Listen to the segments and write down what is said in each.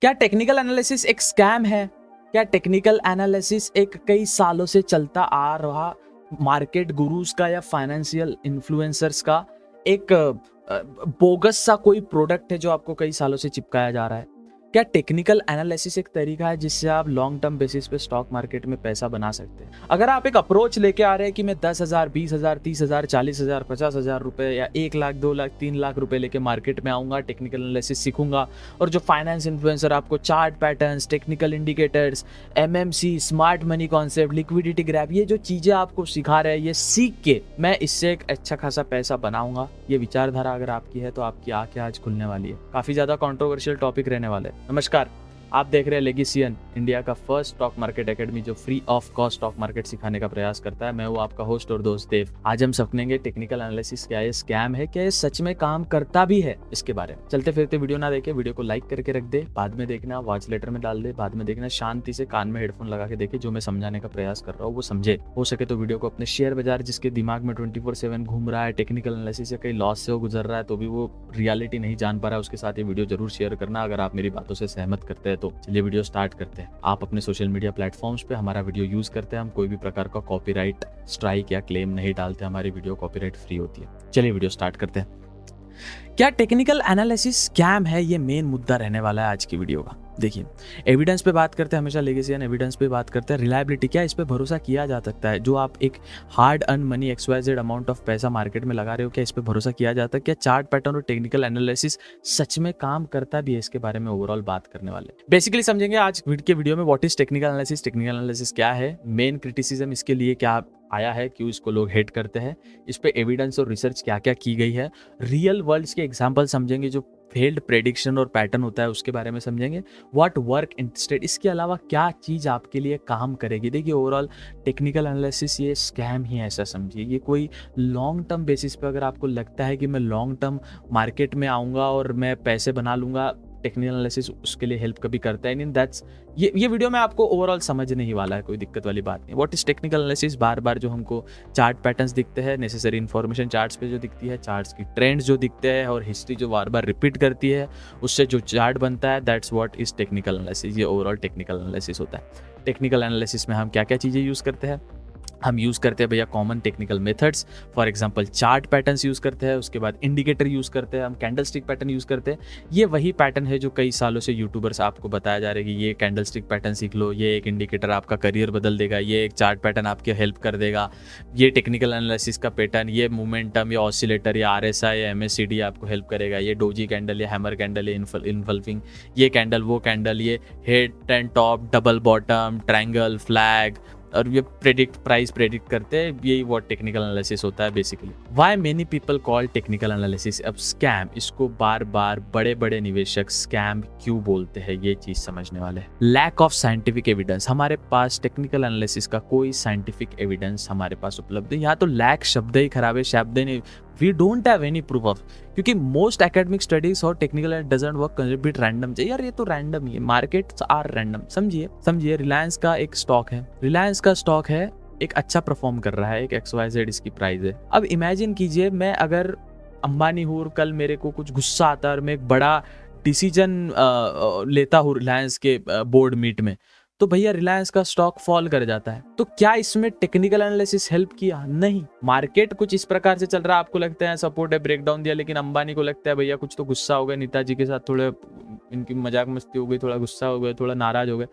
क्या technical analysis एक scam है? क्या टेक्निकल एनालिसिस एक कई सालों से चलता आ रहा मार्केट गुरुज का या फाइनेंशियल इन्फ्लुएंसर्स का एक बोगस सा कोई प्रोडक्ट है जो आपको कई सालों से चिपकाया जा रहा है? क्या टेक्निकल एनालिसिस एक तरीका है जिससे आप लॉन्ग टर्म बेसिस पे स्टॉक मार्केट में पैसा बना सकते हैं? अगर आप एक अप्रोच लेके आ रहे हैं कि मैं 10,000, 20,000, 30,000, 40,000, 50,000 रुपए या 1 लाख, 2 लाख, 3 लाख रुपए लेके मार्केट में आऊंगा, टेक्निकल एनालिसिस सीखूंगा और जो फाइनेंस इन्फ्लुएंसर आपको chart patterns, technical indicators, MMC, smart money concept, liquidity grab, ये जो चीजें आपको सिखा रहे हैं, ये सीख के मैं इससे एक अच्छा खासा पैसा बनाऊंगा, ये विचारधारा अगर आपकी है तो आपकी आंखें आज खुलने वाली है। काफी ज्यादा कंट्रोवर्शियल टॉपिक रहने वाला है। नमस्कार, आप देख रहे हैं लेगेसियन, इंडिया का फर्स्ट स्टॉक मार्केट एकेडमी जो free of cost stock market सिखाने का प्रयास करता है। मैं हूं आपका होस्ट और दोस्त देव। आज हम समझेंगे टेक्निकल एनालिसिस क्या है, स्कैम है, क्या ये सच में काम करता भी है, इसके बारे में। चलते फिरते वीडियो ना देखे, वीडियो को लाइक करके रख दे, बाद में देखना, वॉच लेटर में डाल दे, बाद में देखना, शांति से कान में हेडफोन लगा के देखे, जो मैं समझाने का प्रयास कर रहा हूँ वो समझे। हो सके तो वीडियो को अपने शेयर बाजार जिसके दिमाग में 24/7 घूम रहा है, टेक्निकल एनालिसिस से कई लॉस से वो गुजर रहा है तो भी वो रियलिटी नहीं जान पा रहा है, उसके साथ ये वीडियो जरूर शेयर करना अगर आप मेरी बातों से सहमत करते हैं तो। चलिए वीडियो स्टार्ट करते हैं। आप अपने सोशल मीडिया प्लेटफॉर्म्स पे हमारा वीडियो यूज करते हैं, हम कोई भी प्रकार का कॉपीराइट स्ट्राइक या क्लेम नहीं डालते, हमारी वीडियो कॉपीराइट फ्री होती है। चलिए वीडियो स्टार्ट करते हैं। क्या टेक्निकल एनालिसिस स्कैम है, ये मेन मुद्दा रहने वाला है आज की वीडियो का। देखिए, एविडेंस पे बात करते हैं, हमेशा लेगेसियन एविडेंस पे बात करते हैं। रिलायबिलिटी, क्या इस पे भरोसा किया जा सकता है? जो आप एक hard earn money XYZ amount of पैसा मार्केट में लगा रहे हो, क्या इस पे भरोसा किया जाता है? क्या चार्ट पैटर्न और टेक्निकल एनालिसिस सच में काम करता भी है? इसके बारे में ओवरऑल बात करने वाले बेसिकली समझेंगे आज के वीडियो में। What is technical analysis, technical analysis क्या है, मेन क्रिटिसिज्म इसके लिए क्या आया है, क्यों इसको लोग हेट करते हैं, इस पे एविडेंस और रिसर्च क्या क्या की गई है, रियल वर्ल्ड के एग्जांपल समझेंगे, जो फेल्ड प्रेडिक्शन और पैटर्न होता है उसके बारे में समझेंगे, व्हाट वर्क इंस्टेड, इसके अलावा क्या चीज़ आपके लिए काम करेगी। देखिए, ओवरऑल टेक्निकल एनालिसिस ये स्कैम ही है, ऐसा समझिए। ये कोई लॉन्ग टर्म बेसिस पे अगर आपको लगता है कि मैं लॉन्ग टर्म मार्केट में आऊँगा और मैं पैसे बना लूँगा, टेक्निकल एनालिसिस उसके लिए हेल्प कभी करता है नहीं। दैट्स ये वीडियो में आपको ओवरऑल समझने ही वाला है, कोई दिक्कत वाली बात नहीं। व्हाट इज टेक्निकल एनालिसिस, बार बार जो हमको चार्ट पैटर्न्स दिखते हैं, नेसेसरी इन्फॉर्मेशन चार्ट्स पे जो दिखती है, चार्ट्स की ट्रेंड्स जो दिखते हैं और हिस्ट्री जो बार बार रिपीट करती है, उससे जो चार्ट बनता है, that's what is technical analysis. ये ओवरऑल टेक्निकल एनालिसिस होता है। टेक्निकल एनालिसिस में हम क्या क्या चीज़ें यूज़ करते हैं? हम यूज़ करते हैं भैया common technical methods, for example chart patterns use करते हैं, उसके बाद इंडिकेटर यूज़ करते हैं, हम कैंडलस्टिक पैटर्न यूज़ करते हैं। ये वही पैटर्न है जो कई सालों से यूट्यूबर्स आपको बताया जा रहा है कि ये कैंडलस्टिक पैटर्न सीख लो, ये एक इंडिकेटर आपका करियर बदल देगा, ये एक चार्ट पैटर्न आपकी हेल्प कर देगा, ये टेक्निकल एनालिसिस का पैटर्न, ये मोमेंटम या ऑसिलेटर या RSI या MACD आपको हेल्प करेगा, ये डोजी कैंडल या हैमर कैंडल या इन्वल्विंग, ये कैंडल वो कैंडल, ये head and top, double bottom, triangle, flag, और ये प्राइस प्रेडिक्ट करते हैं। यही वो टेक्निकल एनालिसिस होता है basically. Why many people call technical analysis अब स्कैम, इसको बार बार बड़े बड़े निवेशक स्कैम क्यों बोलते हैं, ये चीज समझने वाले हैं। लैक ऑफ साइंटिफिक एविडेंस, हमारे पास टेक्निकल एनालिसिस का कोई साइंटिफिक एविडेंस हमारे पास उपलब्ध है। यहाँ तो लैक शब्द ही खराब है, शब्द ही नहीं, we don't have any proof of, क्योंकि मोस्ट एकेडमिक स्टडीज और technical doesn't work bit random चाहिए। यार ये तो रैंडम ही है, मार्केट्स आर रैंडम। समझिए रिलायंस का एक स्टॉक है, एक अच्छा परफॉर्म कर रहा है, एक XYZ इसकी प्राइस है। अब इमेजिन कीजिए मैं अगर अंबानी हूँ और कल मेरे को कुछ गुस्सा आता है और मैं एक बड़ा डिसीजन लेता हूँ रिलायंस के बोर्ड मीट में, तो भैया रिलायंस का स्टॉक फॉल कर जाता है। तो क्या इसमें टेक्निकल एनालिसिस हेल्प किया? नहीं। मार्केट कुछ इस प्रकार से चल रहा है, आपको लगता है सपोर्ट है, ब्रेकडाउन दिया, लेकिन अंबानी को लगता है भैया कुछ तो गुस्सा हो गया, नेताजी के साथ थोड़े इनकी मजाक मस्ती हो गई, थोड़ा गुस्सा हो गया, थोड़ा नाराज हो गए।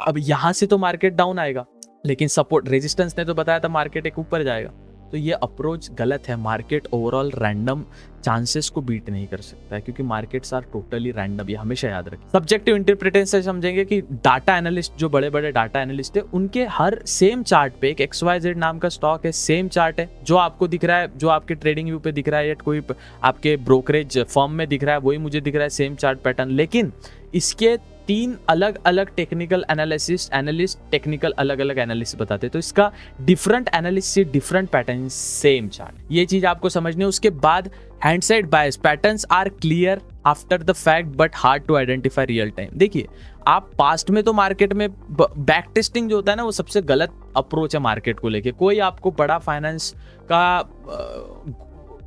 अब यहाँ से तो मार्केट डाउन आएगा, लेकिन सपोर्ट रेजिस्टेंस ने तो बताया था मार्केट एक ऊपर जाएगा। तो ये अप्रोच गलत है। मार्केट ओवरऑल रैंडम चांसेस को बीट नहीं कर सकता है, क्योंकि मार्केट्स आर टोटली रैंडम, ये हमेशा याद रखें। सब्जेक्टिव इंटरप्रिटेशन से समझेंगे कि डाटा एनालिस्ट, जो बड़े बड़े डाटा एनालिस्ट है, उनके हर सेम चार्ट पे एक XYZ नाम का स्टॉक है, सेम चार्ट है, जो आपको दिख रहा है, जो आपके ट्रेडिंग व्यू पे दिख रहा है या कोई आपके ब्रोकरेज फर्म में दिख रहा है, वही मुझे दिख रहा है, सेम चार्ट पैटर्न। लेकिन इसके 3 अलग अलग टेक्निकल एनालिस्ट टेक्निकल अलग अलग एनालिस्ट बताते हैं, तो इसका डिफरेंट एनालिस्ट से डिफरेंट पैटर्न, सेम चार्ट। ये चीज आपको समझनी है। उसके बाद hindsight bias, patterns are clear after the fact but hard to identify real time. देखिए, आप पास्ट में तो मार्केट में बैक टेस्टिंग जो होता है ना, वो सबसे गलत अप्रोच है मार्केट को लेके। कोई आपको बड़ा फाइनेंस का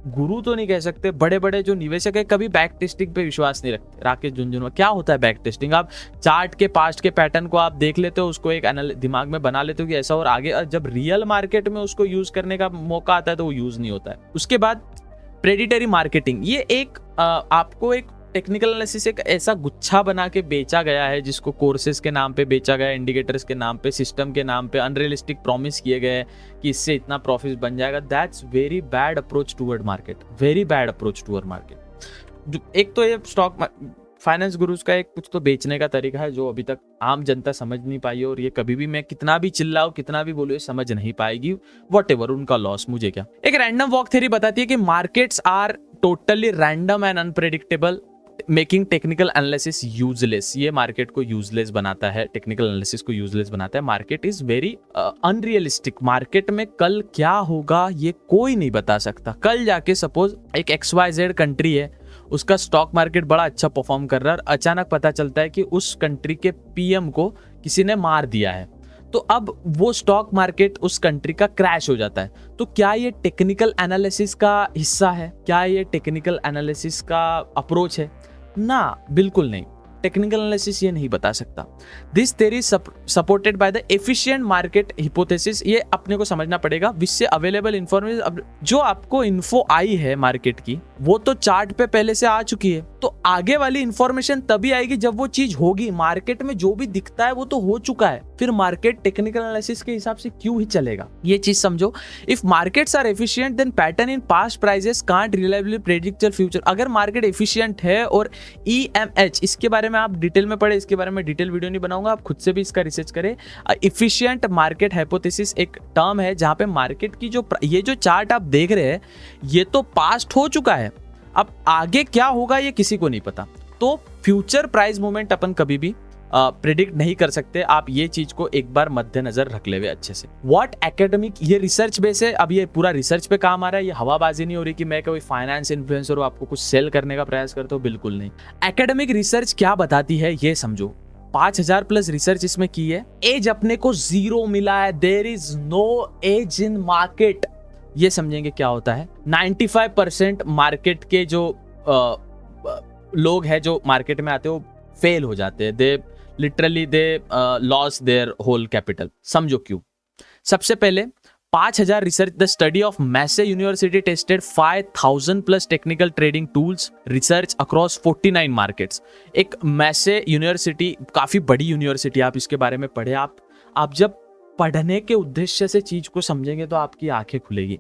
गुरु तो नहीं कह सकते, बड़े बड़े जो निवेशक है कभी बैक टेस्टिंग पे विश्वास नहीं रखते। राकेश झुनझुनवाला, क्या होता है बैक टेस्टिंग? आप चार्ट के पास्ट के पैटर्न को आप देख लेते हो, उसको एक दिमाग में बना लेते हो कि ऐसा, और आगे जब रियल मार्केट में उसको यूज करने का मौका आता है तो वो यूज नहीं होता है। उसके बाद प्रेडिटरी मार्केटिंग, ये एक आपको एक टेक्निकल एनालिसिस एक ऐसा गुच्छा बना के बेचा गया है, जिसको कोर्सेज के नाम पे बेचा गया है, इंडिकेटर्स के नाम पे, सिस्टम के नाम पे, अनरियलिस्टिक प्रॉमिस किए गए हैं कि इससे इतना प्रॉफिट बन जाएगा। That's very bad approach toward market, very bad approach toward market. एक तो ये स्टॉक फाइनेंस गुरुज का एक कुछ तो बेचने का तरीका है जो अभी तक आम जनता समझ नहीं पाई है, और ये कभी भी मैं कितना भी चिल्लाऊं, कितना भी बोलूं, ये समझ नहीं पाएगी। व्हाटएवर, उनका लॉस, मुझे क्या। एक रैंडम वॉक थ्योरी बताती है कि markets are totally random and unpredictable, making technical analysis useless. ये मार्केट को यूजलेस बनाता है, टेक्निकल एनालिसिस को यूजलेस बनाता है। Market is very unrealistic. Market में कल क्या होगा ये कोई नहीं बता सकता। कल जाके सपोज एक XYZ कंट्री है, उसका स्टॉक मार्केट बड़ा अच्छा परफॉर्म कर रहा है, और अचानक पता चलता है कि उस कंट्री के PM को किसी ने मार दिया है, तो अब वो स्टॉक मार्केट उस कंट्री का क्रैश हो जाता है। तो क्या ये टेक्निकल एनालिसिस का हिस्सा है? क्या ये टेक्निकल एनालिसिस का अप्रोच है? ना, बिल्कुल नहीं। टेक्निकल एनालिसिस ये नहीं बता सकता। This theory supported by the efficient market hypothesis. ये अपने को समझना पड़ेगा। विच अवेलेबल इंफॉर्मेशन, जो आपको इन्फो आई है मार्केट की, वो तो चार्ट पे पहले से आ चुकी है, तो आगे वाली इंफॉर्मेशन तभी आएगी जब वो चीज होगी। मार्केट में जो भी दिखता है वो तो हो चुका है, फिर मार्केट टेक्निकल एनालिसिस के हिसाब से क्यों ही चलेगा? ये चीज समझो। If markets are efficient then pattern in past prices can't reliably predict the future. अगर मार्केट एफिशिएंट है, और EMH, इसके बारे में आप डिटेल में पढ़े, इसके बारे में डिटेल वीडियो नहीं बनाऊंगा, आप खुद से भी इसका रिसर्च करें। एफिशिएंट मार्केट हाइपोथेसिस एक टर्म है जहां पे मार्केट की ये जो चार्ट आप देख रहे हैं, ये तो पास्ट हो चुका है, अब आगे क्या होगा ये किसी को नहीं पता। तो फ्यूचर प्राइस मूवमेंट अपन कभी भी प्रिडिक्ट नहीं कर सकते। आप ये चीज को एक बार मद्देनजर रख ले अच्छे से। व्हाट एकेडमिक, ये रिसर्च बेस है। अब ये पूरा रिसर्च पे काम आ रहा है, ये हवाबाजी नहीं हो रही कि मैं कोई फाइनेंस इन्फ्लुएंसर हूं, आपको कुछ सेल करने का प्रयास करता हूं, बिल्कुल नहीं। एकेडमिक रिसर्च क्या बताती है ये समझो। 5000 प्लस रिसर्च इसमें की है। एज अपने को 0 मिला है, there is no edge in market. ये समझेंगे क्या होता है। 95% मार्केट के जो लोग हैं जो मार्केट में आते हैं वो फेल हो जाते हैं। They literally they loss their whole capital. समझो क्यों। सबसे पहले 5000 research, the study of Massey University tested 5000 plus technical trading tools research across 49 markets. एक मैसे यूनिवर्सिटी काफी बड़ी यूनिवर्सिटी, आप इसके बारे में पढ़े। आप जब पढ़ने के उद्देश्य से चीज को समझेंगे तो आपकी आंखें खुलेगी।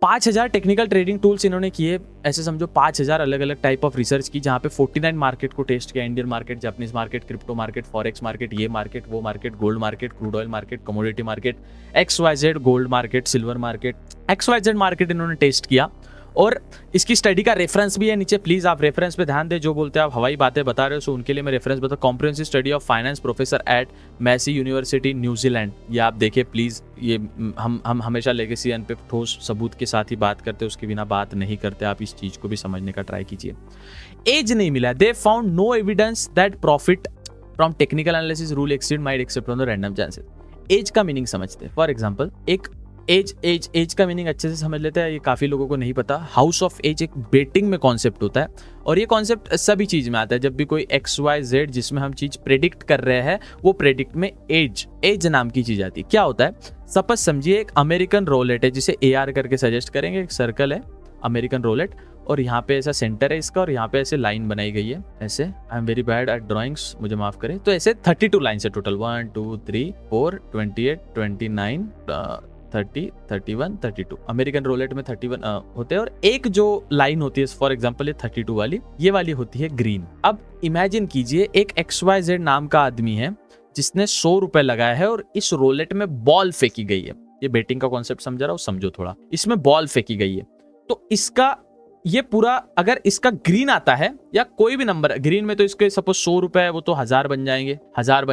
5000 टेक्निकल ट्रेडिंग टूल्स इन्होंने किए, ऐसे समझो 5000 अलग अलग टाइप ऑफ रिसर्च की, जहां पे 49 मार्केट को टेस्ट किया। Indian market, Japanese market, crypto market, forex market, ये मार्केट, वो market, gold market, crude oil market, commodity market, XYZ gold market, silver market, XYZ market इन्होंने टेस्ट किया। और इसकी स्टडी का रेफरेंस भी है नीचे, प्लीज आप रेफरेंस पे ध्यान दें। जो बोलते हैं आप हवाई बातें बता रहे हो, सो उनके लिए मैं रेफरेंस बता। Comprehensive study of finance professor at Massey university New Zealand, ये आप देखिए प्लीज। ये हम हमेशा लेगेसी एंड पे ठोस सबूत के साथ ही बात करते हैं, उसके बिना बात नहीं करते। आप इस चीज को भी समझने का ट्राई कीजिए। एज नहीं मिला, they found no evidence that profit from technical analysis rule exceed might except from the random chances. Edge का मीनिंग समझते हैं। फॉर एग्जाम्पल, एक एज का मीनिंग अच्छे से समझ लेते हैं, ये काफी लोगों को नहीं पता। हाउस ऑफ एज एक बेटिंग में कॉन्सेप्ट होता है, और ये कॉन्सेप्ट सभी चीज में आता है। जब भी कोई XYZ जिसमें हम चीज प्रेडिक्ट कर रहे हैं, वो प्रेडिक्ट में एज नाम की चीज आती है। क्या होता है, सपोज समझिए एक अमेरिकन रोलेट है, जिसे AR करके सजेस्ट करेंगे। एक सर्कल है अमेरिकन रोलेट, और यहाँ पे ऐसा सेंटर है इसका, और यहाँ पे ऐसे लाइन बनाई गई है ऐसे। I am very bad at drawings, मुझे माफ करें। तो ऐसे 32 लाइन है टोटल, 1 2 3 4 28 29 30 31 32। अमेरिकन रोलेट में 31 होते हैं, और एक जो लाइन होती है फॉर एग्जांपल ये 32 वाली, ये वाली होती है ग्रीन। अब इमेजिन कीजिए एक XYZ नाम का आदमी है जिसने 100 रुपए लगाया है, और इस रोलेट में बॉल फेंकी गई है। ये बेटिंग का कॉन्सेप्ट समझ रहा हूँ, समझो थोड़ा। इसमें बॉल फेंकी गई है, तो इसका ये पूरा, अगर इसका ग्रीन आता है या कोई भी नंबर ग्रीन में, तो इसके सपोज 100 रुपए है, वो तो 1000 बन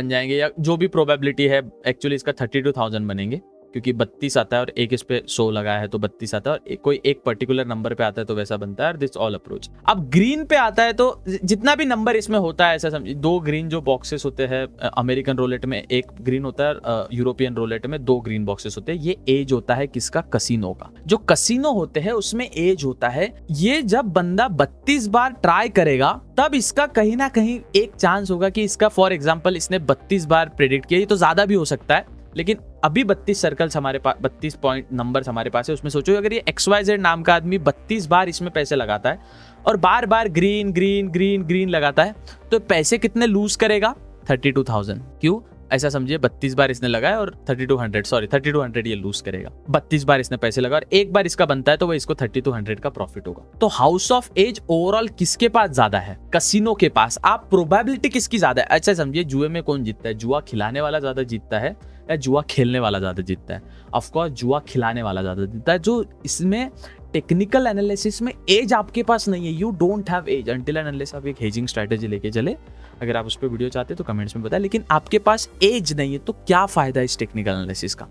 जाएंगे, या जो भी प्रोबेबिलिटी है। एक्चुअली इसका 32,000 बनेंगे। क्योंकि 32 आता है और एक इस पे 100 लगाया है तो 32 आता है, और कोई एक पर्टिकुलर नंबर पे आता है तो वैसा बनता है, दिस ऑल अप्रोच। अब ग्रीन पे आता है तो जितना भी नंबर इसमें होता है ऐसा समझिए, 2 ग्रीन जो बॉक्सेस होते हैं अमेरिकन रोलेट में, एक ग्रीन होता है, यूरोपियन रोलेट में 2 ग्रीन बॉक्सेस होते हैं। ये एज होता है किसका? कसिनो का। जो कसिनो होते हैं उसमें एज होता है, ये जब बंदा 32 बार ट्राई करेगा तब इसका कहीं ना कहीं एक चांस होगा कि इसका, फॉर एग्जांपल इसने 32 बार प्रेडिक्ट किया, ये तो ज्यादा भी हो सकता है, लेकिन अभी 32 सर्कल्स हमारे पास, 32 पॉइंट नंबर्स हमारे पास है। उसमें सोचो अगर ये XYZ नाम का आदमी 32 बार इसमें पैसे लगाता है और बार बार ग्रीन ग्रीन ग्रीन ग्रीन लगाता है, तो पैसे कितने लूज करेगा? 32,000। क्यों? ऐसा समझिए 32 बार इसने लगाया और 3200 ये लूज करेगा। 32 बार इसने पैसे लगा और एक बार इसका बनता है तो वो इसको 3200 का प्रॉफिट होगा। तो हाउस ऑफ एज ओवरऑल किसके पास ज्यादा है? कसिनो के पास। आप प्रोबेबिलिटी किसकी ज्यादा है? अच्छा समझिए, जुए में कौन जीतता है? जुआ खिलाने वाला ज्यादा जीतता है या जुआ खेलने वाला ज्यादा जीतता है? ऑफकोर्स जुआ खिलाने वाला ज्यादा जीतता है। जो इसमें टेक्निकल एनालिसिस में एज आपके पास नहीं है, you don't have edge until and unless आप एक हेजिंग स्ट्रेटेजी लेके चले। अगर आप उस पर वीडियो चाहते हैं तो कमेंट्स में बताएं, लेकिन आपके पास एज नहीं है तो क्या फायदा इस टेक्निकल एनालिसिस का?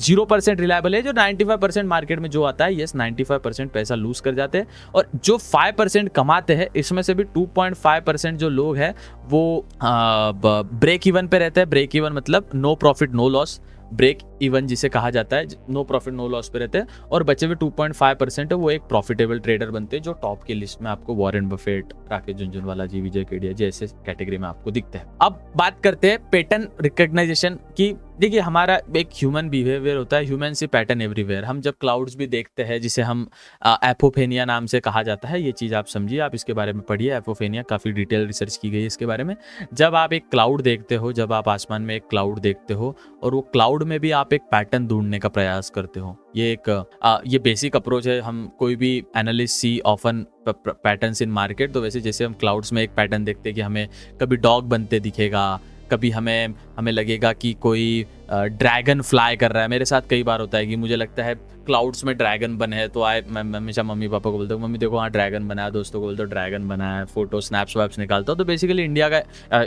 0% रिलायबल है, जो 95% मार्केट में जो आता है, यस 95% पैसा लूज कर जाते हैं, और जो 5% कमाते हैं इसमें से भी 2.5% जो लोग हैं वो ब्रेक इवन पे रहते हैं। ब्रेक इवन मतलब no profit no loss, break even जिसे कहा जाता है, नो प्रॉफिट नो लॉस पे रहते हैं, और बचे हुए 2.5% है वो एक प्रॉफिटेबल ट्रेडर बनते हैं, जो टॉप की लिस्ट में आपको वॉरेन बफेट, राकेश झुनझुनवाला जी, विजय केडिया जैसे कैटेगरी में आपको दिखते हैं। अब बात करते हैं पैटर्न रिकॉग्नाइजेशन की। देखिए हमारा एक ह्यूमन बिहेवियर होता है, ह्यूमन सी पैटर्न एवरीवेयर। हम जब क्लाउड्स भी देखते हैं जिसे हम एपोफेनिया नाम से कहा जाता है, ये चीज़ आप समझिए, आप इसके बारे में पढ़िए। एपोफेनिया काफ़ी डिटेल रिसर्च की गई है इसके बारे में। जब आप एक क्लाउड देखते हो, जब आप आसमान में एक क्लाउड देखते हो और वो क्लाउड में भी आप एक पैटर्न ढूंढने का प्रयास करते हो, ये बेसिक अप्रोच है। हम कोई भी analyst see often patterns in market, तो वैसे जैसे हम क्लाउड्स में एक पैटर्न देखते हैं कि हमें कभी डॉग बनते दिखेगा, कभी हमें लगेगा कि कोई ड्रैगन फ्लाई कर रहा है। मेरे साथ कई बार होता है कि मुझे लगता है क्लाउड्स में ड्रैगन बने हैं, तो मैं हमेशा मम्मी पापा को बोलता हूँ, मम्मी देखो हाँ ड्रैगन बना है, दोस्तों को बोलता हूँ ड्रैगन बना है, फोटो स्नैप्स वैप्स निकालता हूँ। तो बेसिकली इंडिया का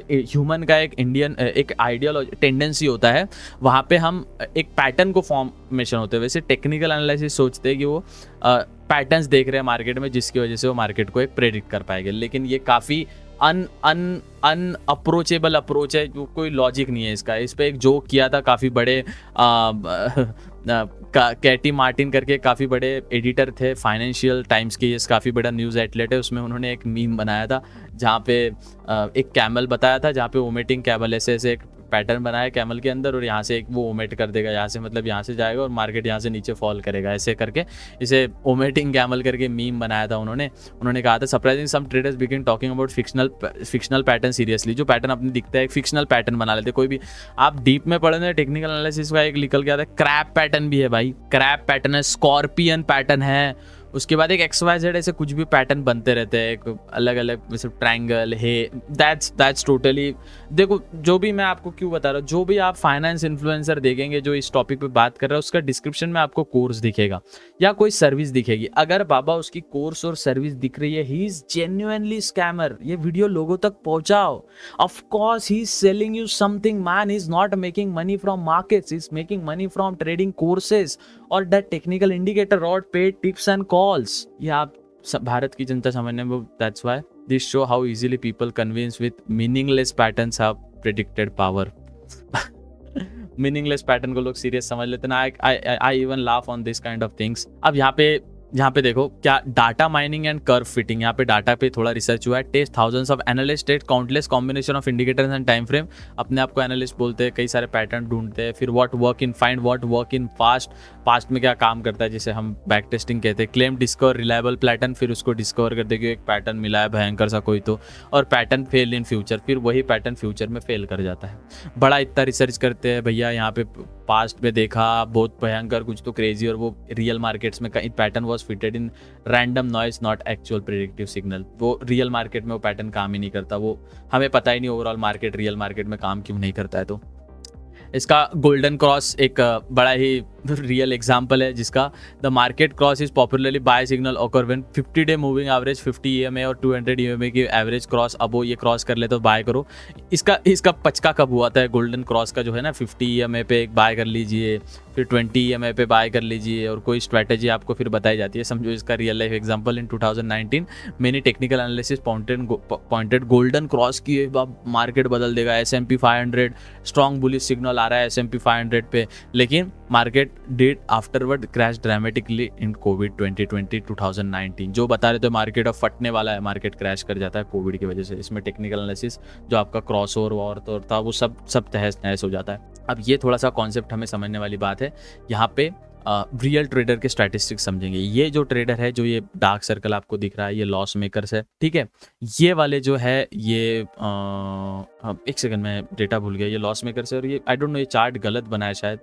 ह्यूमन का एक आइडियोलॉजी टेंडेंसी होता है, वहाँ पे हम एक पैटर्न को फॉर्मेशन होते हैं। वैसे टेक्निकल एनालिसिस सोचते हैं कि वो पैटर्न्स देख रहे हैं मार्केट में, जिसकी वजह से वो मार्केट को एक प्रेडिक्ट कर पाएंगे, लेकिन ये काफ़ी अनअप्रोचेबल अप्रोच है, जो कोई लॉजिक नहीं है इसका। इस पे एक जोक किया था काफ़ी बड़े कैटी मार्टिन करके काफ़ी बड़े एडिटर थे फाइनेंशियल टाइम्स के, ये काफ़ी बड़ा न्यूज़ आउटलेट है, उसमें उन्होंने एक मीम बनाया था जहाँ पे एक कैमल बताया था, जहाँ पे ओमेटिंग कैमल ऐसे एक पैटर्न बनाया कैमल के अंदर, और यहाँ से एक वो ओमेट कर देगा, यहाँ से मतलब यहाँ से जाएगा और मार्केट यहाँ से नीचे फॉल करेगा, ऐसे करके इसे ओमेटिंग कैमल करके मीम बनाया था उन्होंने कहा था surprising some traders begin talking about fictional pattern seriously. जो पैटर्न अपने दिखता है एक फिक्शनल पैटर्न बना लेते, कोई भी आप डीप में पढ़े टेक्निकल एनालिसिस का एक निकल के आता है, क्रैप पैटर्न भी है भाई, क्रैप पैटर्न है, स्कॉर्पियन पैटर्न है, उसके बाद एक XYZ ऐसे कुछ भी पैटर्न बनते रहते हैं, एक अलग अलग जैसे ट्रायंगल है। दैट्स टोटली, देखो जो भी मैं आपको क्यों बता रहा हूँ, जो भी आप फाइनेंस इन्फ्लुएंसर देखेंगे जो इस टॉपिक पे बात कर रहा है, उसका डिस्क्रिप्शन में आपको कोर्स दिखेगा या कोई सर्विस दिखेगी। अगर बाबा उसकी कोर्स और सर्विस दिख रही है, ही इज जेन्युइनली स्कैमर। ये वीडियो लोगों तक पहुंचाओ। Of course he is selling you something man, is not making money from markets, is making money from trading courses और दैट टेक्निकल इंडिकेटर और पेड टिप्स एंड कॉल्स। ये आप भारत की जनता समझने में, that's why this show how easily people convince with meaningless patterns have predicted power. Meaningless pattern को लोग सीरियस समझ लेते हैं। I even laugh on this kind of things. अब यहाँ पे देखो क्या data mining and curve fitting, यहाँ पे डाटा पे थोड़ा रिसर्च हुआ है। Test thousands of analyst test countless combination of indicators and time frame. अपने आप को एनालिस्ट बोलते हैं, कई सारे पैटर्न ढूंढते हैं। फिर what work in find, what work in past में क्या काम करता है, जिसे हम बैक टेस्टिंग कहते हैं। क्लेम डिस्कवर रिलायबल पैटर्न, फिर उसको डिस्कवर कर दे कि एक पैटर्न मिला है भयंकर सा कोई तो, और पैटर्न फेल इन फ्यूचर, फिर वही पैटर्न फ्यूचर में फेल कर जाता है। बड़ा इतना रिसर्च करते हैं भैया, यहाँ पे पास्ट में देखा बहुत भयंकर कुछ तो क्रेजी, और वो रियल मार्केट्स में कहीं pattern was fitted in random noise not actual predictive signal. वो रियल मार्केट में वो पैटर्न काम ही नहीं करता, वो हमें पता ही नहीं ओवरऑल मार्केट रियल मार्केट में काम क्यों नहीं करता है। तो इसका गोल्डन क्रॉस एक बड़ा ही रियल एग्जांपल है जिसका the market cross is popularly buy signal occur when 50 day moving average 50 EMA और 200 EMA की एवरेज क्रॉस अब वो ये क्रॉस कर ले तो बाय करो। इसका पचका कब हुआ था गोल्डन क्रॉस का जो है ना, 50 EMA पे एक बाय कर लीजिए, फिर 20 EMA पे बाय कर लीजिए, और कोई स्ट्रैटेजी आपको फिर बताई जाती है। समझो इसका real life example in 2019 many technical analysis pointed golden cross की मार्केट बदल देगा, S&P 500 स्ट्रॉन्ग बुलिश सिग्नल आ रहा है S&P 500 पे, लेकिन market did afterward crash dramatically in Covid 2020-2019। जो बता रहे थे मार्केट अब फटने वाला है, मार्केट क्रैश कर जाता है कोविड की वजह से। इसमें टेक्निकल एनालिसिस जो आपका क्रॉस ओवर वॉर था वो सब तहस नहस हो जाता है। अब ये थोड़ा सा कॉन्सेप्ट हमें समझने वाली बात है। यहाँ पे रियल ट्रेडर के स्टैटिस्टिक्स समझेंगे। ये जो ट्रेडर है, जो ये डार्क सर्कल आपको दिख रहा है, ये लॉस मेकर्स है, ठीक है। ये वाले जो है ये एक सेकंड में डेटा भूल गया, ये लॉस मेकर्स है, और ये आई डोंट नो ये चार्ट गलत बना है शायद।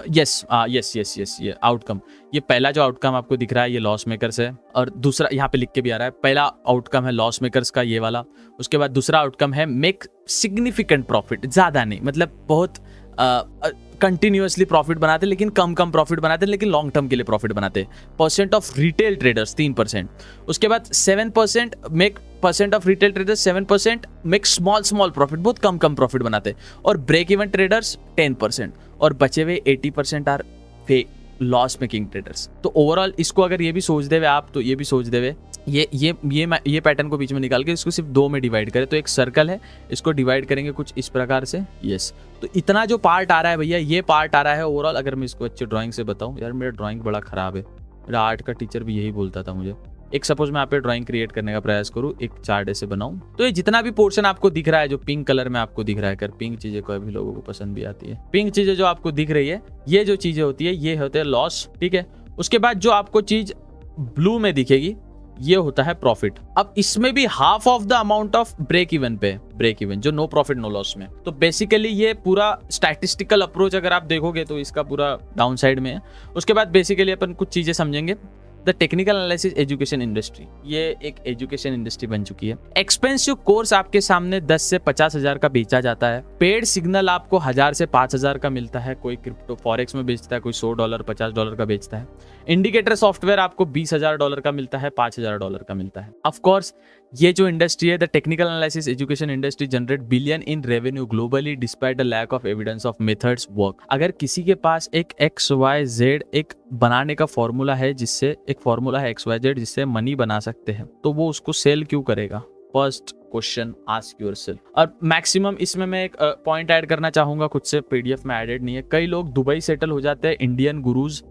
यस ये आउटकम, ये पहला जो आउटकम आपको दिख रहा है ये लॉस मेकर्स है, और दूसरा यहाँ पे लिख के भी आ रहा है, पहला आउटकम है लॉस मेकर्स का ये वाला, उसके बाद दूसरा आउटकम है मेक सिग्निफिकेंट प्रॉफिट, ज्यादा नहीं, मतलब बहुत कंटिन्यूअसली प्रॉफिट बनाते लेकिन कम प्रॉफिट बनाते, लेकिन लॉन्ग टर्म के लिए प्रॉफिट बनाते। परसेंट ऑफ रिटेल ट्रेडर्स 3%, उसके बाद 7% make percent of retail traders 7% make small profit, बहुत कम प्रॉफिट बनाते, और ब्रेक इवन ट्रेडर्स 10%, और बचे हुए 80% are fake loss making traders. तो ओवरऑल इसको अगर ये भी सोच देवे आप, तो ये भी सोच देवे, ये पैटर्न को बीच में निकाल के इसको सिर्फ 2 में डिवाइड करें तो एक सर्कल है, इसको डिवाइड करेंगे कुछ इस प्रकार से। यस, तो इतना जो पार्ट आ रहा है भैया, ये पार्ट आ रहा है ओवरऑल। अगर मैं इसको अच्छे ड्राइंग से बताऊं, यार मेरा ड्राइंग बड़ा खराब है, मेरा आर्ट का टीचर भी यही बोलता था मुझे। एक सपोज मैं आप पे ड्राइंग क्रिएट करने का प्रयास करूँ, एक चार्ट ऐसे बनाऊं, तो ये जितना भी पोर्शन आपको दिख रहा है, जो पिंक कलर में आपको दिख रहा है, कर पिंक चीजें कोई भी लोगों को पसंद भी आती है, पिंक चीजें जो आपको दिख रही है, ये जो चीजें होती है ये होते हैं लॉस, ठीक है। उसके बाद जो आपको चीज ब्लू में दिखेगी ये होता है प्रॉफिट। अब इसमें भी half of the amount of break even पे, ब्रेक इवन जो नो प्रॉफिट नो लॉस में। तो बेसिकली ये पूरा स्टैटिस्टिकल अप्रोच अगर आप देखोगे तो इसका पूरा डाउन साइड में है। उसके बाद बेसिकली अपन कुछ चीजें समझेंगे। The technical analysis education industry, ये एक एजुकेशन इंडस्ट्री बन चुकी है। एक्सपेंसिव कोर्स आपके सामने 10 से 50 हजार का बेचा जाता है। पेड सिग्नल आपको 1000 से 5000 का मिलता है। कोई क्रिप्टो फॉरेक्स में बेचता है, कोई $100 $50 का बेचता है। इंडिकेटर सॉफ्टवेयर आपको $20,000 का मिलता है, $5,000 का मिलता है। ऑफ कोर्स ये जो इंडस्ट्री है, the technical analysis education industry generate billion in revenue globally despite the lack of evidence of methods work. अगर किसी के पास एक XYZ एक बनाने का फॉर्मूला है, जिससे एक फॉर्मूला है XYZ जिससे मनी बना सकते हैं, तो वो उसको सेल क्यों करेगा? First question ask yourself. और मैक्सिमम इसमें मैं एक पॉइंट ऐड करना चाहूंगा, खुद से PDF में एडेड नहीं है। कई लोग दुबई सेटल हो जाते हैं, इंडियन गुरुज,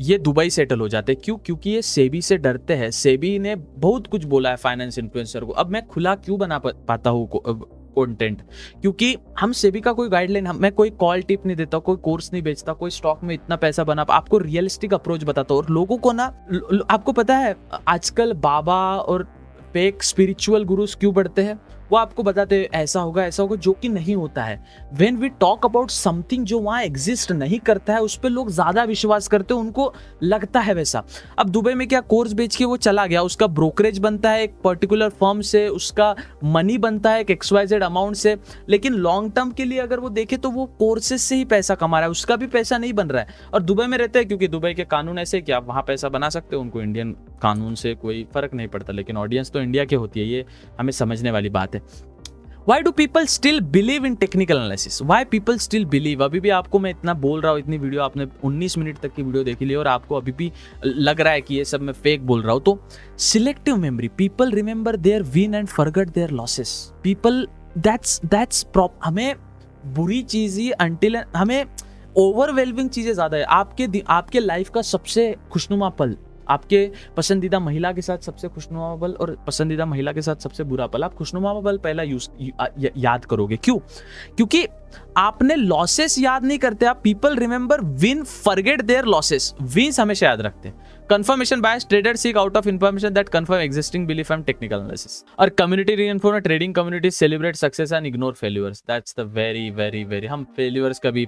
ये दुबई सेटल हो जाते हैं। क्यों? क्योंकि ये सेबी से डरते हैं। सेबी ने बहुत कुछ बोला है फाइनेंस इन्फ्लुएंसर को। अब मैं खुला क्यों बना पाता हूँ कंटेंट? क्योंकि हम सेबी का कोई गाइडलाइन, मैं कोई कॉल टिप नहीं देता, कोई कोर्स नहीं बेचता, कोई स्टॉक में इतना पैसा बना, आपको रियलिस्टिक अप्रोच बताता हूँ। और लोगों को ना, आपको पता है आजकल बाबा और फेक स्पिरिचुअल गुरुज क्यों बढ़ते हैं? वो आपको बताते हैं ऐसा होगा, जो कि नहीं होता है। When we talk about something जो वहाँ एग्जिस्ट नहीं करता है, उस पर लोग ज्यादा विश्वास करते हैं, उनको लगता है वैसा। अब दुबई में क्या, कोर्स बेच के वो चला गया, उसका ब्रोकरेज बनता है एक पर्टिकुलर फर्म से, उसका मनी बनता है एक XYZ अमाउंट से, लेकिन लॉन्ग टर्म के लिए अगर वो देखे तो वो कोर्सेज से ही पैसा कमा रहा है, उसका भी पैसा नहीं बन रहा है। और दुबई में रहते हैं क्योंकि दुबई के कानून ऐसे कि आप वहाँ पैसा बना सकते हो, उनको इंडियन कानून से कोई फर्क नहीं पड़ता। लेकिन ऑडियंस तो इंडिया की होती है, ये हमें समझने वाली बात है। Why do people still believe in technical analysis? Why people still believe? अभी भी आपको मैं इतना बोल रहा हूँ, इतनी वीडियो आपने 19 मिनट तक की वीडियो देखी ली और आपको अभी भी लग रहा है कि ये सब मैं फेक बोल रहा हूँ। तो selective memory, people remember their win and forget their losses. People that's हमें बुरी चीज ही अंटिल हमें ओवरवेलमिंग चीजें ज्यादा है। आपके लाइफ का सबसे खुशनुमा पल, आपके पसंदीदा महिला के साथ सबसे खुशनुमा पल और पसंदीदा महिला के साथ सबसे बुरा पल, आप खुशनुमा पल पहला याद करोगे। क्यों? क्योंकि आपने लॉसेस याद नहीं करते आप। People remember win, forget their losses. Wins हमेशा याद रखते हैं। Confirmation bias, trader seek out of information that confirm existing belief and technical analysis. और community reinforcement, trading community celebrate success and ignore failures. That's the very हम failures कभी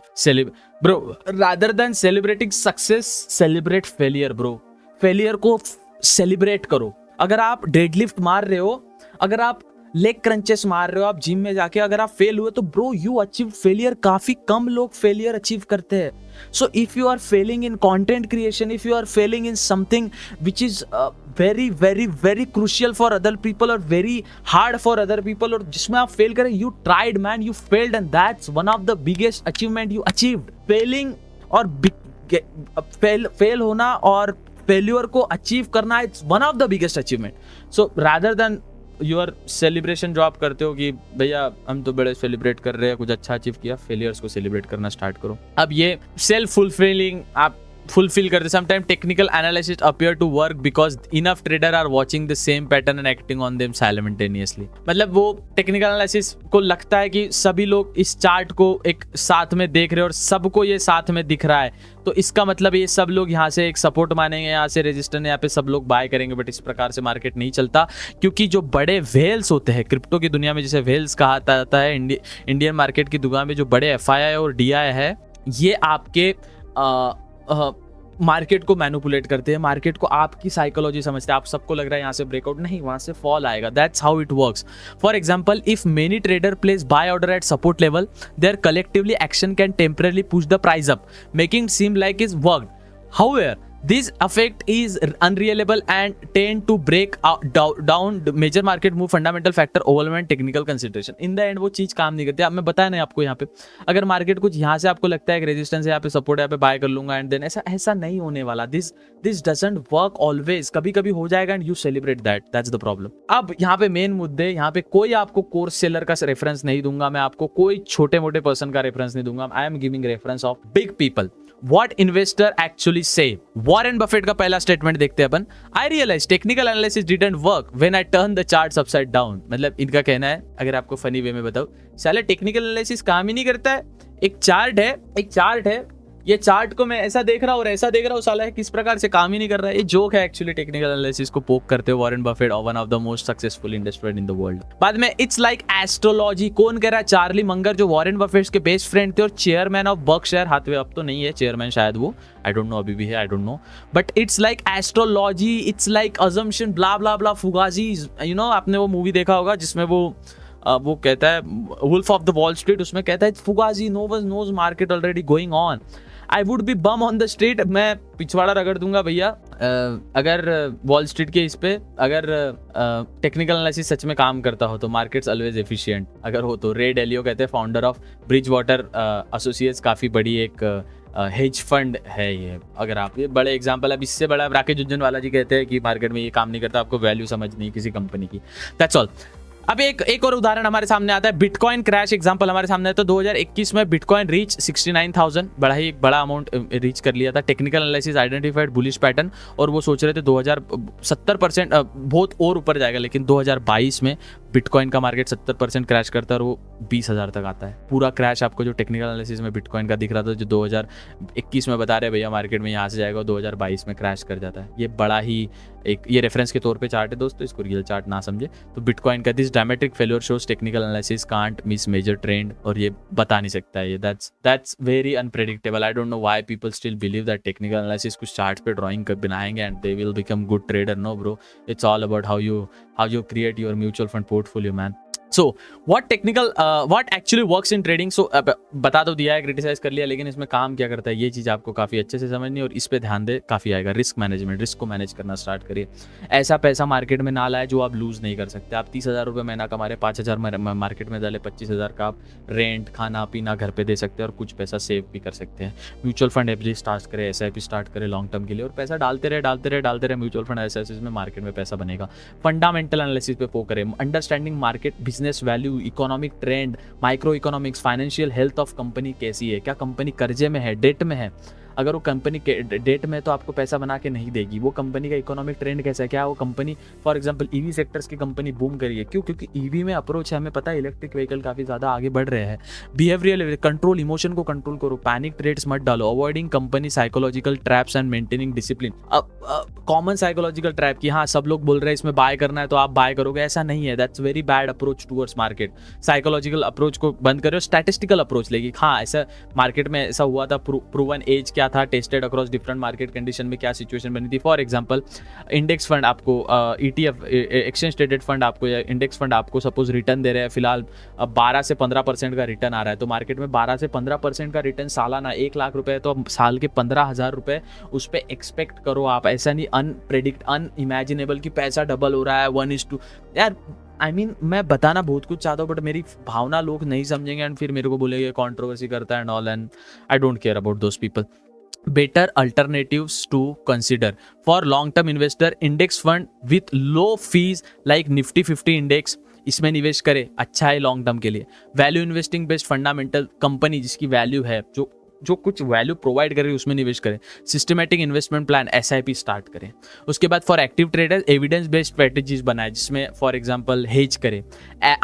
bro, rather than celebrating success, celebrate failure bro. Failure को celebrate करो। अगर आप deadlift मार रहे हो, अगर आप लेग क्रंचेस मार रहे हो आप जिम में जाके, अगर आप फेल हुए तो ब्रो यू अचीव फेलियर। काफी कम लोग फेलियर अचीव करते हैं। So if you are failing in content creation, if you are failing in something which is very very very crucial for other people और very hard for other people, और जिसमें आप फेल करें, you tried man, you failed, and that's one of the biggest achievement you achieved. Failing और fail होना और failure को अचीव करना, it's one of the biggest achievement. So rather then your celebration जो आप करते हो कि भैया हम तो बड़े सेलिब्रेट कर रहे हैं, कुछ अच्छा अचीव किया, फेलियर्स को सेलिब्रेट करना स्टार्ट करो। अब ये सेल्फ फुलफिलिंग आप फुलफिल करते, sometime technical analysis appear to work because enough trader are watching the same pattern and acting on them simultaneously. मतलब वो टेक्निकल एनालिसिस को लगता है कि सभी लोग इस चार्ट को एक साथ में देख रहे हैं और सबको ये साथ में दिख रहा है, तो इसका मतलब ये सब लोग यहाँ से एक सपोर्ट मानेंगे, यहाँ से रेजिस्टेंस, यहाँ पे सब लोग बाय करेंगे। बट इस प्रकार से मार्केट नहीं चलता, क्योंकि जो बड़े वेल्स होते हैं क्रिप्टो की दुनिया में, जिसे वेल्स कहा जाता है, इंडियन मार्केट की दुनिया में जो बड़े FII और DI है, ये आपके मार्केट को मैनिपुलेट करते हैं, मार्केट को आपकी साइकोलॉजी समझते हैं। आप सबको लग रहा है यहाँ से ब्रेकआउट नहीं, वहां से फॉल आएगा। That's how it works. For example, if many trader place buy order at support level, their collectively action can temporary push the price up, making seem like is worked. However, this effect is unreliable and tend to break down major market move, fundamental factor, overwhelming technical consideration. In the end वो चीज काम नहीं करती। अब मैं बताया नहीं आपको, यहाँ पे अगर मार्केट कुछ यहाँ से आपको लगता है कि रेजिस्टेंस है, यहाँ पे सपोर्ट है, यहाँ पे बाय कर लूंगा एंड देन ऐसा नहीं होने वाला। This doesn't work always. कभी कभी हो जाएगा and you celebrate that, that's the problem. अब यहाँ पे मेन मुद्दे, यहाँ पे कोई आपको कोर्स सेलर का रेफरेंस नहीं दूंगा मैं, आपको कोई छोटे मोटे पर्सन का रेफरेंस नहीं दूंगा। I am giving reference of big people, What investor actually say. Warren Buffett का पहला स्टेटमेंट देखते हैं अपन। I realized technical analysis didn't work when I turned the charts upside down. मतलब इनका कहना है, अगर आपको फनी वे में बताऊं, साले टेक्निकल एनालिसिस काम ही नहीं करता है। एक चार्ट है, ये चार्ट को मैं ऐसा देख रहा हूँ और ऐसा देख रहा हूँ, साला है किस प्रकार से काम ही नहीं कर रहा है। ये जोक है एक्चुअली, टेक्निकल एनालिसिस को पोक करते हो Warren Buffett, one of the most successful investor in the world. बाद में इट्स लाइक एस्ट्रोलॉजी। कौन कह रहा है? चार्ली मंगर, जो वॉरेन बफेट के बेस्ट फ्रेंड थे और चेयरमैन ऑफ बर्कशायर हाथवे। अब तो नहीं है चेयरमैन शायद वो, आई डोंट नो, अभी भी है, I don't know. But it's like astrology, it's like assumption, blah blah blah, fugazi. You know, आपने वो मूवी देखा होगा जिसमें वो कहता है, wolf of the wall street, उसमें कहता है fugazi knows market already going on, I would be bum on the street. मैं पिछवाड़ा रगड़ दूंगा भैया अगर वॉल स्ट्रीट के इस पे अगर टेक्निकल एनालिसिस सच में काम करता हो तो। मार्केट्स ऑलवेज एफिशिएंट अगर हो तो। रे डेलियो कहते हैं, founder of bridge water associates, काफ़ी बड़ी एक हेज फंड है ये। अगर आप, ये बड़े एग्जाम्पल, अब इससे बड़ा राकेश झुनझुनवाला जी कहते हैं कि मार्केट में ये काम नहीं करता, आपको वैल्यू समझ नहीं किसी कंपनी की। That's all. अब एक और उदाहरण हमारे सामने आता है, बिटकॉइन क्रैश एग्जांपल हमारे सामने आता है। 2021 में बिटकॉइन रीच 69,000, बड़ा अमाउंट रीच कर लिया था। Technical analysis identified bullish pattern, और वो सोच रहे थे 70% बहुत और ऊपर जाएगा, लेकिन 2022 में बिटकॉइन का मार्केट 70% क्रैश करता है और वो 20,000 तक आता है। पूरा क्रैश आपको जो टेक्निकल एनालिसिस में बिटकॉइन का दिख रहा था, जो 2021 में बता रहे भैया मार्केट में यहाँ से जाएगा, 2022 में क्रैश कर जाता है। ये बड़ा ही एक, ये रेफरेंस के तौर पे चार्ट है दोस्तों, इसको रियल चार्ट ना समझे तो। बिटकॉइन का this dramatic failure shows technical analysis can't miss major trend, और ये बता नहीं सकता है ये। That's very unpredictable. I don't know why people still believe that technical analysis कुछ चार्ट पे ड्राइंग कर बनाएंगे and they will become good trader. No bro, it's all about how you create your mutual fund portfolio, man. So what actually works in trading? So बता तो दिया है, criticise कर लिया, लेकिन इसमें काम क्या करता है ये चीज़ आपको काफ़ी अच्छे से समझनी, और इस पे ध्यान दे, काफ़ी आएगा। रिस्क मैनेजमेंट, रिस्क को मैनेज करना स्टार्ट करिए। ऐसा पैसा मार्केट में ना लाए जो आप लूज़ नहीं कर सकते। आप 30,000 रुपये महीना कमा रहे, 5,000 मार्केट में डाले, 25,000 का आप रेंट, खाना पीना घर पे दे सकते हैं, और कुछ पैसा सेव भी कर सकते हैं। म्यूचुअल फंड एफडी स्टार्ट करें, SIP स्टार्ट करें लॉन्ग टर्म के लिए, और पैसा डालते रहे म्यूचुअल फंड SIP में, मार्केट में पैसा बनेगा। फंडामेंटल एनालिसिस पे फोकस करें, understanding market, business value, economic trend, micro economics, financial health of company कैसी है, क्या कंपनी कर्जे में है, डेट में है। अगर वो कंपनी के डेट में तो आपको पैसा बना के नहीं देगी। वो कंपनी का इकोनॉमिक ट्रेंड कैसा है, क्या वो company, for example EV sectors की कंपनी बूम करी है, क्यों? क्योंकि EV में अप्रोच है, हमें पता है इलेक्ट्रिक व्हीकल काफ़ी ज़्यादा आगे बढ़ रहे हैं। बिहेवियरल कंट्रोल, इमोशन को कंट्रोल करो, पैनिक ट्रेड्स मत डालो, avoiding company psychological traps and maintaining discipline. Common psychological trap कि हाँ सब लोग बोल रहे हैं इसमें बाय करना है तो आप बाय करोगे, ऐसा नहीं है। That's very bad approach towards market. Psychological approach को बंद करो, स्टैटिस्टिकल अप्रोच लेगी। हाँ ऐसा मार्केट में ऐसा हुआ था, प्रूवन एज क्या था, tested across different market condition में क्या सिचुएशन बनी थी। फॉर एग्जांपल इंडेक्स फंड आपको ETF एक्सचेंज ट्रेडेड फंड आपको या इंडेक्स फंड आपको सपोज रिटर्न दे रहे हैं, फिलहाल 12 से 15% का रिटर्न आ रहा है, तो मार्केट में 12 से 15% का रिटर्न सालाना 1 लाख रुपए है, तो साल के 15,000 रुपए उस पर एक्सपेक्ट करो आप। ऐसा नहीं अनइमेजिनेबल कि पैसा डबल हो रहा है 1:2 यार। I mean, मैं बताना बहुत कुछ चाहता हूँ बट मेरी भावना लोग नहीं समझेंगे एंड फिर मेरे को बोलेंगे कंट्रोवर्सी करता है and all, and I don't care about those people. Better alternatives to consider for long term investor, index fund with low fees like Nifty 50 index, इसमें निवेश करें, अच्छा है लॉन्ग टर्म के लिए। Value investing based fundamental company जिसकी value है, जो कुछ वैल्यू प्रोवाइड कर रही है उसमें निवेश करें। Systematic investment plan SIP start करें। उसके बाद for active traders evidence based strategies बनाए जिसमें फॉर एग्जांपल हेज करें,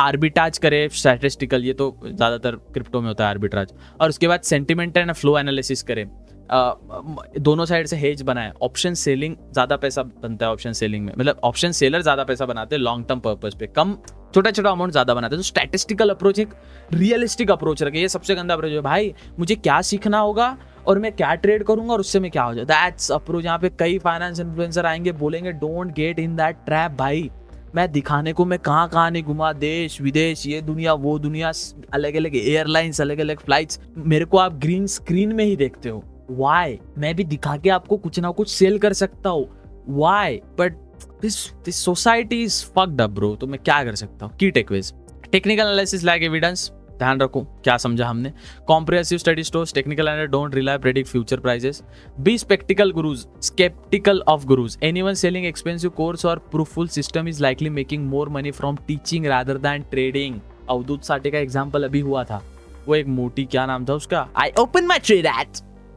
आर्बिट्राज करें, स्टैटिस्टिकल, ये तो ज़्यादातर क्रिप्टो में होता है आर्बिट्राज। और उसके बाद सेंटिमेंट एंड फ्लो एनालिसिस करें, दोनों साइड से हेज बनाए। ऑप्शन सेलिंग ज़्यादा पैसा बनता है, ऑप्शन सेलिंग में मतलब ऑप्शन सेलर ज़्यादा पैसा बनाते हैं लॉन्ग टर्म पर्पज पे, कम छोटा छोटा अमाउंट ज़्यादा बनाते हैं। तो स्टैटिस्टिकल अप्रोच, एक रियलिस्टिक अप्रोच रखे, ये सबसे गंदा अप्रोच है भाई। मुझे क्या सीखना होगा और मैं क्या ट्रेड करूंगा और उससे मैं क्या हो जाए, दैट्स अप्रोच। यहाँ पे कई फाइनेंस इन्फ्लुएंसर आएंगे बोलेंगे don't get in that trap. भाई मैं दिखाने को मैं कहाँ नहीं घुमा, देश विदेश, ये दुनिया वो दुनिया, अलग अलग एयरलाइंस, अलग अलग फ्लाइट्स, मेरे को आप ग्रीन स्क्रीन में ही देखते हो। वाई? मैं भी दिखा के आपको कुछ ना कुछ सेल कर सकता हूँ, why? But this society is fucked up bro. तो मैं क्या कर सकता हूँ? Key takeaways, technical analysis like evidence, ध्यान रखो क्या समझा हमने। Comprehensive study stores, technical analyst don't rely predict future prices. Be sceptical gurus, sceptical of gurus. Anyone selling expensive course और proof full system is likely making more money from teaching rather than trading. Avadhut Sathe का example अभी हुआ था, वो एक मोटी, क्या नाम था उसका, I open my trade at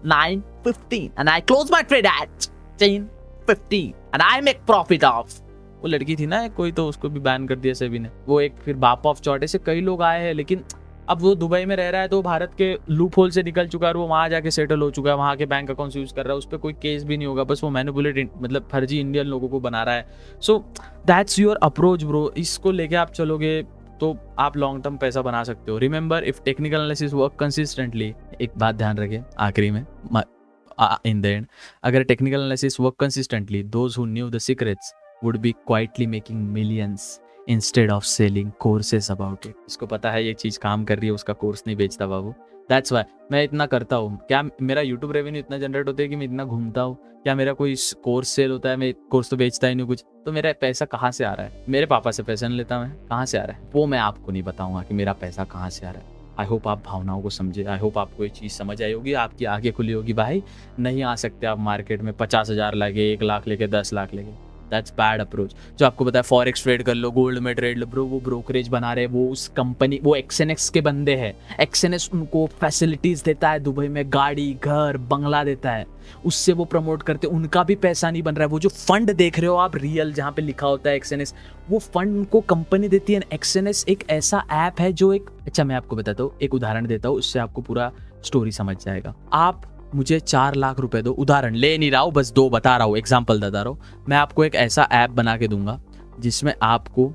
9:15 and I close my trade at 10:50 and I make profit of। वो लड़की थी ना कोई, तो उसको भी बैन कर दिया सेबी ने। वो एक फिर बाप ऑफ चौटे से कई लोग आए हैं, लेकिन अब वो दुबई में रह रहा है तो भारत के लूप होल से निकल चुका है, वो वहाँ जाके सेटल हो चुका है, वहाँ के बैंक अकाउंट्स यूज कर रहा है, उस पर कोई केस भी नहीं होगा, बस वो मैनिपुलेट मतलब फर्जी इंडियन लोगों को बना रहा है। So that's your approach bro. इसको लेके आप चलोगे तो आप लॉन्ग टर्म पैसा बना सकते हो। Remember, if technical analysis work consistently, एक बात ध्यान रखें आखिरी में, इन द एंड, अगर technical analysis work consistently, those who knew the secrets would be quietly making millions instead of selling courses about it. इसको पता है ये चीज काम कर रही है, उसका कोर्स नहीं बेचता बाबू। दैट्स वाई मैं इतना करता हूँ। क्या मेरा यूट्यूब रेवेन्यू इतना जनरेट होता है कि मैं इतना घूमता हूँ? क्या मेरा कोई कोर्स सेल होता है? मैं कोर्स तो बेचता ही नहीं कुछ, तो मेरा पैसा कहाँ से आ रहा है? मेरे पापा से पैसा नहीं लेता मैं, कहाँ से आ रहा है वो मैं आपको नहीं बताऊंगा कि मेरा पैसा कहाँ से आ रहा है। आई होप आप भावनाओं को समझे, आई होप आपको ये चीज़ समझ आई होगी, आपकी आंखें खुली होगी। भाई नहीं आ सकते आप मार्केट में 50,000 लगे, 1 लाख लेके, 10 लाख लेके, दैट्स बैड अप्रोच। जो आपको पता है फॉरेक्स ट्रेड कर लो, गोल्ड में ट्रेड लो ब्रो, वो ब्रोकरेज बना रहे, वो उस कंपनी, वो XNX के बंदे हैं। XNX उनको फैसिलिटीज देता है, दुबई में गाड़ी, घर, बंगला देता है, उससे वो प्रमोट करते, उनका भी पैसा नहीं बन रहा है। वो जो फंड देख रहे हो आप रियल, जहाँ पे लिखा होता है XNX, वो फंड उनको कंपनी देती है। XNX एक ऐसा ऐप है जो एक, अच्छा मैं आपको बताता हूँ, एक उदाहरण देता हूँ, उससे आपको पूरा स्टोरी समझ जाएगा। आप मुझे 4 लाख रुपए दो, उदाहरण ले नहीं रहा हूँ, बस 2 बता रहा हूँ, एग्जाम्पल बता रहा हूँ। मैं आपको एक ऐसा ऐप बना के दूंगा जिसमें आपको,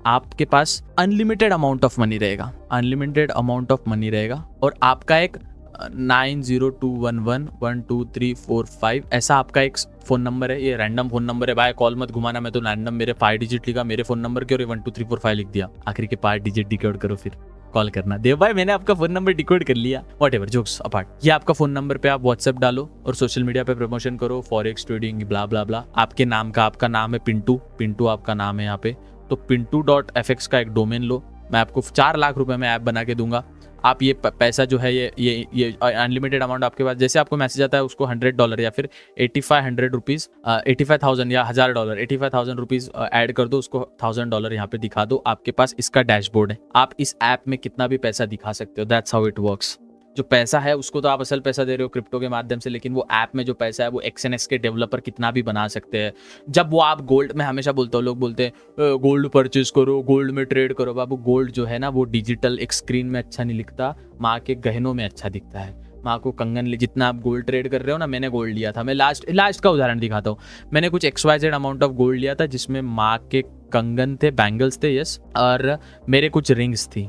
आपके पास अनलिमिटेड अमाउंट ऑफ मनी रहेगा, अनलिमिटेड अमाउंट ऑफ मनी रहेगा, और आपका एक 9021111234 ऐसा आपका एक फोन नंबर है। ये रैंडम फोन नंबर है भाई, कॉल मत घुमाना, मैं तो रैंडम मेरे 5 डिजिट लिखा, मेरे फोन नंबर के, और 12345 लिख दिया, आखिर के 5 डिजिट डिकोड करो फिर कॉल करना। देव भाई मैंने आपका फोन नंबर डिकोड कर लिया, व्हाटएवर, जोक्स अपार्ट। ये आपका फोन नंबर पे आप व्हाट्सएप डालो और सोशल मीडिया पे प्रमोशन करो, फॉरेक्स ट्रेडिंग ब्ला ब्ला ब्ला। आपके नाम का, आपका नाम है पिंटू आपका नाम है यहाँ पे, तो pintu.fx का एक डोमेन लो, मैं आपको 4 लाख रुपए में ऐप बना के दूंगा। आप ये पैसा जो है ये अनलिमिटेड अमाउंट आपके पास, जैसे आपको मैसेज आता है उसको $100 या फिर 8500 रुपीज़, 85,000 या $1000, 85,000 रुपीज़ ऐड कर दो, उसको $1000 यहाँ पे दिखा दो, आपके पास इसका डैशबोर्ड है। आप इस ऐप में कितना भी पैसा दिखा सकते हो, दैट्स हाउ इट वर्क्स। जो पैसा है उसको तो आप असल पैसा दे रहे हो क्रिप्टो के माध्यम से, लेकिन वो ऐप में जो पैसा है वो XNX के डेवलपर कितना भी बना सकते हैं। जब वो आप गोल्ड, मैं हमेशा बोलता हूँ, लोग बोलते हैं गोल्ड परचेज करो, गोल्ड में ट्रेड करो। बाबू गोल्ड जो है ना वो डिजिटल एक स्क्रीन में अच्छा नहीं लिखता, माँ के गहनों में अच्छा दिखता है। माँ को कंगन ले, जितना आप गोल्ड ट्रेड कर रहे हो ना, मैंने गोल्ड लिया था, मैं लास्ट का उदाहरण दिखाता हूँ। मैंने कुछ XYZ अमाउंट ऑफ गोल्ड लिया था जिसमें माँ के कंगन थे, बैंगल्स थे, और मेरे कुछ रिंग्स थी,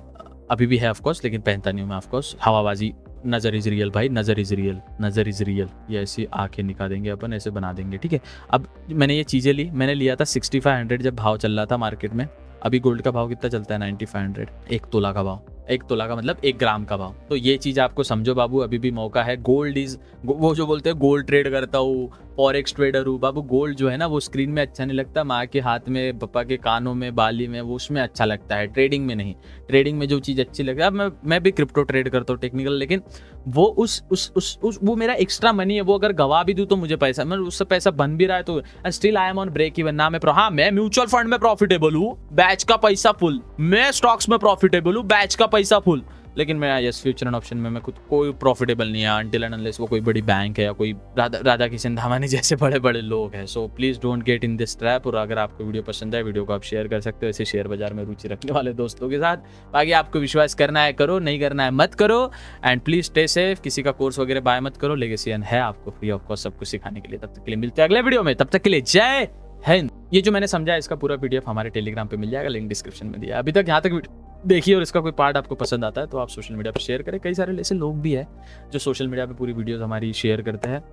अभी भी है ऑफकोर्स, लेकिन पहनता नहीं हूँ मैं ऑफकोर्स, हवाबाजी नज़र इज़ रियल भाई, नज़र इज़ रियल, नज़र इज़ रियल, ये ऐसी आंखें निकाल देंगे अपन, ऐसे बना देंगे, ठीक है। अब मैंने ये चीज़ें ली, मैंने लिया था 6500 जब भाव चल रहा था मार्केट में। अभी गोल्ड का भाव कितना चलता है? 9500, 1 तोला का भाव, 1 तोला का मतलब 1 ग्राम का भाव। तो ये चीज़ आपको समझो बाबू, अभी भी मौका है। गोल्ड इज, वो जो बोलते हैं गोल्ड ट्रेड करता हूँ, फॉरेक्स ट्रेडर हूँ, बाबू गोल्ड जो है ना वो स्क्रीन में अच्छा नहीं लगता, माँ के हाथ में, पापा के कानों में, बाली में, वो उसमें अच्छा लगता है, ट्रेडिंग में नहीं। ट्रेडिंग में जो चीज़ अच्छी लगती है, अब मैं भी क्रिप्टो ट्रेड करता हूँ टेक्निकल, लेकिन वो उस वो मेरा एक्स्ट्रा मनी है, वो अगर गवा भी दूँ तो मुझे पैसा, मतलब उससे पैसा बन भी रहा है, तो still I am on break even ना। हाँ, मैं म्यूचुअल फंड में प्रॉफिटेबल हूँ, बैच का पैसा फुल, मैं स्टॉक्स में प्रॉफिटेबल हूँ, बैच का पैसा फुल, लेकिन मैं यस फ्यूचर एंड ऑप्शन में मैं खुद कोई प्रॉफिटेबल नहीं है अनटिल एंड अनलेस वो कोई बड़ी बैंक है या कोई राधा किशन धामानी जैसे बड़े बड़े लोग हैं। So please don't get in this trap. और अगर आपको वीडियो पसंद है, वीडियो को आप शेयर कर सकते हो ऐसे शेयर बाजार में रुचि रखने वाले दोस्तों के साथ। बाकी आपको विश्वास करना है करो, नहीं करना है मत करो, एंड प्लीज स्टे सेफ। किसी का कोर्स वगैरह बाय मत करो, लेगेसियन है आपको फ्री ऑफ कॉस्ट सब कुछ सिखाने के लिए। तब तक के लिए मिलते हैं अगले वीडियो में, तब तक के लिए जय हिंद। ये जो मैंने समझा इसका पूरा पीडीएफ हमारे टेलीग्राम पे मिल जाएगा, लिंक डिस्क्रिप्शन में दिया है। अभी तक यहाँ तक देखिए और इसका कोई पार्ट आपको पसंद आता है तो आप सोशल मीडिया पर शेयर करें। कई सारे ऐसे लोग भी हैं जो सोशल मीडिया पे पूरी वीडियोस हमारी शेयर करते हैं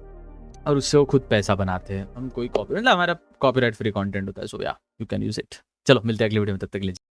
और उससे वो खुद पैसा बनाते हैं। हम कोई कॉपी, मतलब हमारा कॉपीराइट फ्री कंटेंट होता है, सो या यू कैन यूज इट। चलो मिलते हैं अगले वीडियो में, तब तक के लिए।